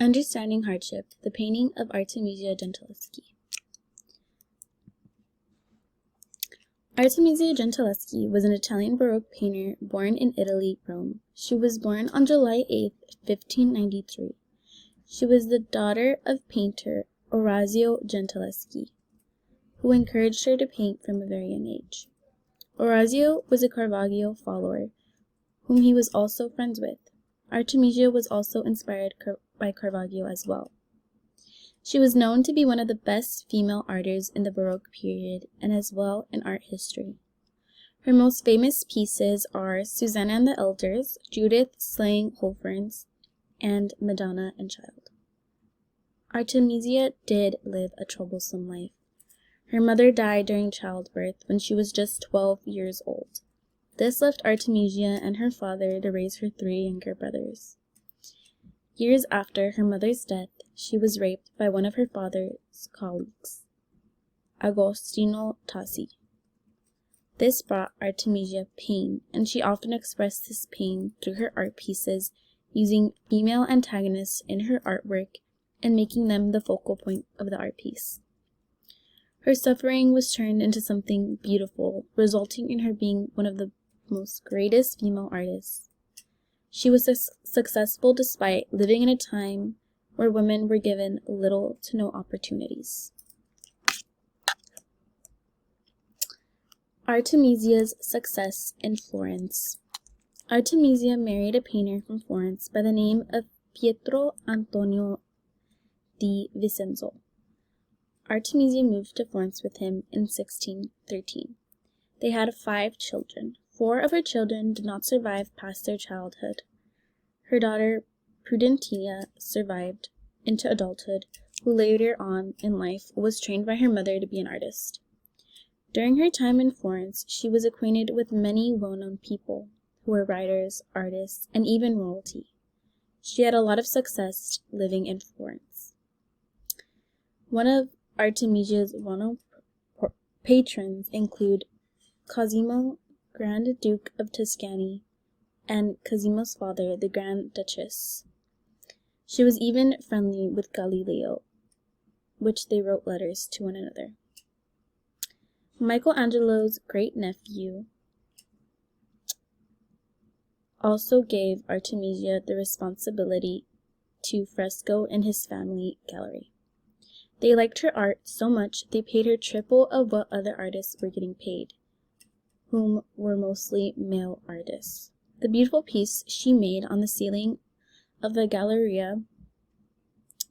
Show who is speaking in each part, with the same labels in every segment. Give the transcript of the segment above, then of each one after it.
Speaker 1: Understanding Hardship, the painting of Artemisia Gentileschi. Artemisia Gentileschi was an Italian Baroque painter born in Italy, Rome. She was born on July 8, 1593. She was the daughter of painter Orazio Gentileschi, who encouraged her to paint from a very young age. Orazio was a Caravaggio follower, whom he was also friends with. Artemisia was also inspired by Caravaggio as well. She was known to be one of the best female artists in the Baroque period and as well in art history. Her most famous pieces are Susanna and the Elders, Judith slaying Holofernes, and Madonna and Child. Artemisia did live a troublesome life. Her mother died during childbirth when she was just 12 years old. This left Artemisia and her father to raise her 3 younger brothers. Years after her mother's death, she was raped by one of her father's colleagues, Agostino Tassi. This brought Artemisia pain, and she often expressed this pain through her art pieces, using female antagonists in her artwork and making them the focal point of the art piece. Her suffering was turned into something beautiful, resulting in her being one of the most greatest female artists. She was successful despite living in a time where women were given little to no opportunities. Artemisia's success in Florence. Artemisia married a painter from Florence by the name of Pietro Antonio di Vincenzo. Artemisia moved to Florence with him in 1613. They had 5 children. 4 of her children did not survive past their childhood. Her daughter Prudentia survived into adulthood, who later on in life was trained by her mother to be an artist. During her time in Florence, she was acquainted with many well-known people who were writers, artists, and even royalty. She had a lot of success living in Florence. One of Artemisia's well-known patrons include Cosimo, Grand Duke of Tuscany, and Cosimo's father, the Grand Duchess. She was even friendly with Galileo, which they wrote letters to one another. Michelangelo's great-nephew also gave Artemisia the responsibility to fresco in his family gallery. They liked her art so much they paid her triple of what other artists were getting paid, whom were mostly male artists. The beautiful piece she made on the ceiling of the Galleria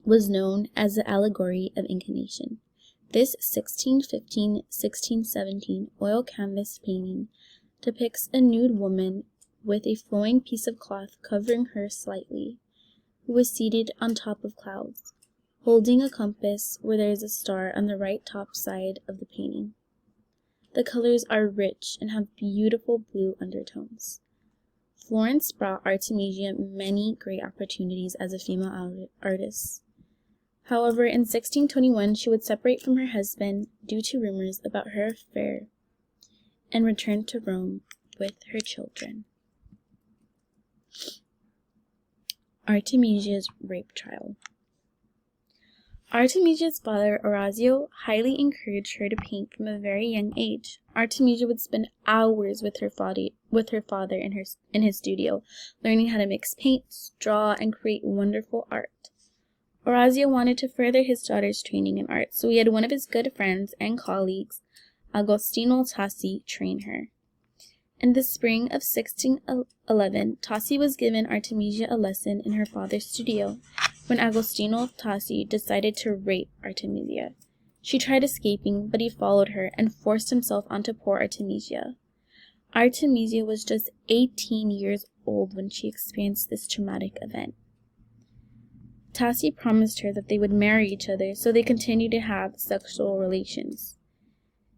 Speaker 1: was known as the Allegory of Incarnation. This 1615-1617 oil canvas painting depicts a nude woman with a flowing piece of cloth covering her slightly, who was seated on top of clouds, holding a compass where there is a star on the right top side of the painting. The colors are rich and have beautiful blue undertones. Florence brought Artemisia many great opportunities as a female artist. However, in 1621 she would separate from her husband due to rumors about her affair and return to Rome with her children. Artemisia's rape trial. Artemisia's father, Orazio, highly encouraged her to paint from a very young age. Artemisia would spend hours with her father in his studio, learning how to mix paints, draw, and create wonderful art. Orazio wanted to further his daughter's training in art, so he had one of his good friends and colleagues, Agostino Tassi, train her. In the spring of 1611, Tassi was given Artemisia a lesson in her father's studio, when Agostino Tassi decided to rape Artemisia. She tried escaping, but he followed her and forced himself onto poor Artemisia. Artemisia was just 18 years old when she experienced this traumatic event. Tassi promised her that they would marry each other, so they continued to have sexual relations.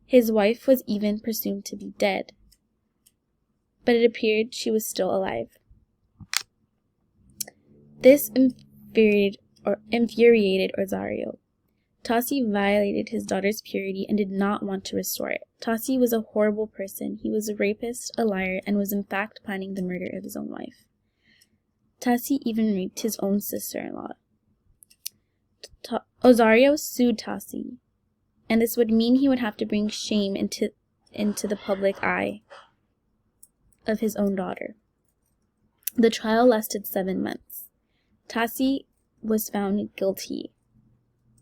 Speaker 1: His wife was even presumed to be dead, but it appeared she was still alive. This infuriated Orazio. Tassi violated his daughter's purity and did not want to restore it. Tassi was a horrible person. He was a rapist, a liar, and was in fact planning the murder of his own wife. Tassi even raped his own sister-in-law. Osario sued Tassi, and this would mean he would have to bring shame into the public eye of his own daughter. The trial lasted 7 months. Tassi was found guilty,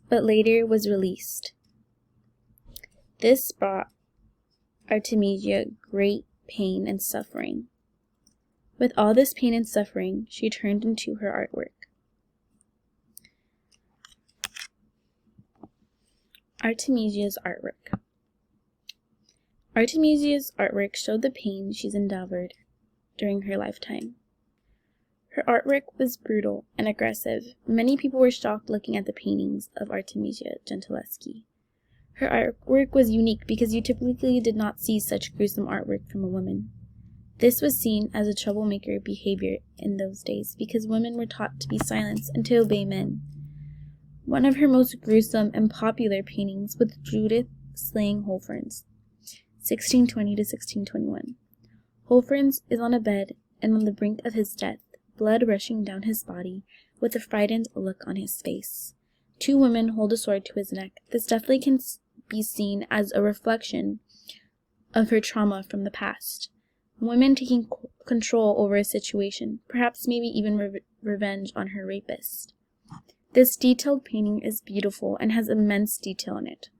Speaker 1: but later was released. This brought Artemisia great pain and suffering. With all this pain and suffering, she turned into her artwork. Artemisia's artwork. Artemisia's artwork showed the pain she's endured during her lifetime. Her artwork was brutal and aggressive. Many people were shocked looking at the paintings of Artemisia Gentileschi. Her artwork was unique because you typically did not see such gruesome artwork from a woman. This was seen as a troublemaker behavior in those days because women were taught to be silent and to obey men. One of her most gruesome and popular paintings was Judith slaying Holofernes, 1620 to 1621. Holofernes is on a bed and on the brink of his death, blood rushing down his body with a frightened look on his face. 2 women hold a sword to his neck. This definitely can be seen as a reflection of her trauma from the past. Women taking control over a situation, perhaps maybe even revenge on her rapist. This detailed painting is beautiful and has immense detail in it.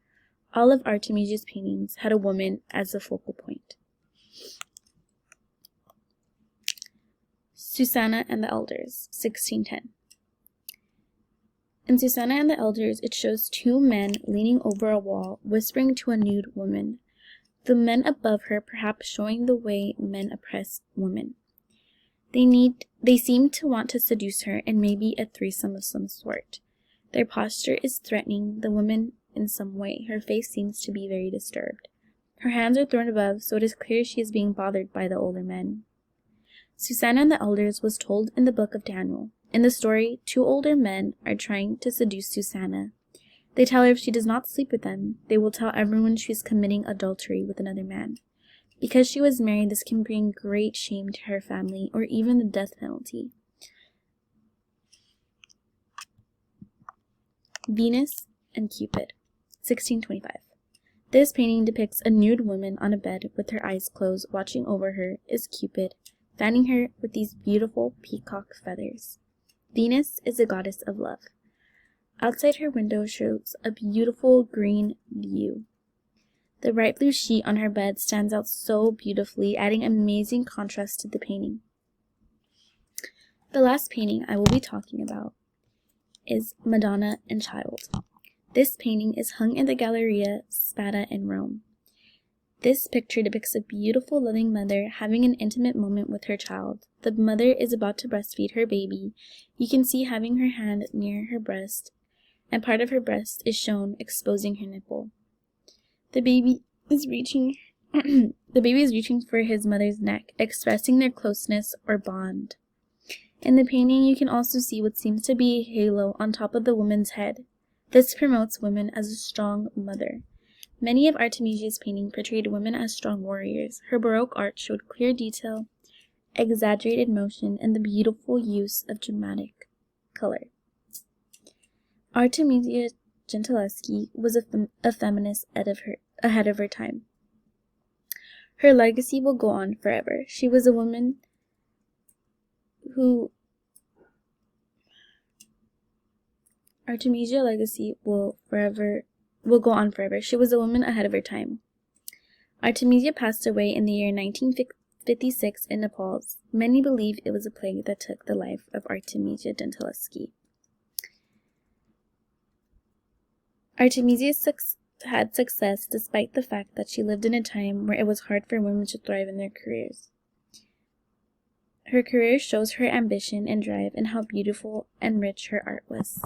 Speaker 1: All of Artemisia's paintings had a woman as the focal point. Susanna and the Elders, 1610. In Susanna and the Elders, it shows 2 men leaning over a wall, whispering to a nude woman. The men above her perhaps showing the way men oppress women. They seem to want to seduce her and maybe a threesome of some sort. Their posture is threatening the woman in some way. Her face seems to be very disturbed. Her hands are thrown above, so it is clear she is being bothered by the older men. Susanna and the Elders was told in the book of Daniel. In the story, 2 older men are trying to seduce Susanna. They tell her if she does not sleep with them, they will tell everyone she is committing adultery with another man. Because she was married, this can bring great shame to her family or even the death penalty. Venus and Cupid, 1625. This painting depicts a nude woman on a bed with her eyes closed. Watching over her is Cupid, fanning her with these beautiful peacock feathers. Venus is the goddess of love. Outside her window shows a beautiful green view. The bright blue sheet on her bed stands out so beautifully, adding amazing contrast to the painting. The last painting I will be talking about is Madonna and Child. This painting is hung in the Galleria Spada in Rome. This picture depicts a beautiful, loving mother having an intimate moment with her child. The mother is about to breastfeed her baby. You can see having her hand near her breast, and part of her breast is shown exposing her nipple. The baby is reaching for his mother's neck, expressing their closeness or bond. In the painting, you can also see what seems to be a halo on top of the woman's head. This promotes women as a strong mother. Many of Artemisia's paintings portrayed women as strong warriors. Her Baroque art showed clear detail, exaggerated motion, and the beautiful use of dramatic color. Artemisia Gentileschi was a feminist ahead of her time. Her legacy will go on forever. She was a woman who Artemisia legacy will go on forever. She was a woman ahead of her time. Artemisia passed away in the year 1956 in Nepal. Many believe it was a plague that took the life of Artemisia Gentileschi. Artemisia had success despite the fact that she lived in a time where it was hard for women to thrive in their careers. Her career shows her ambition and drive and how beautiful and rich her art was.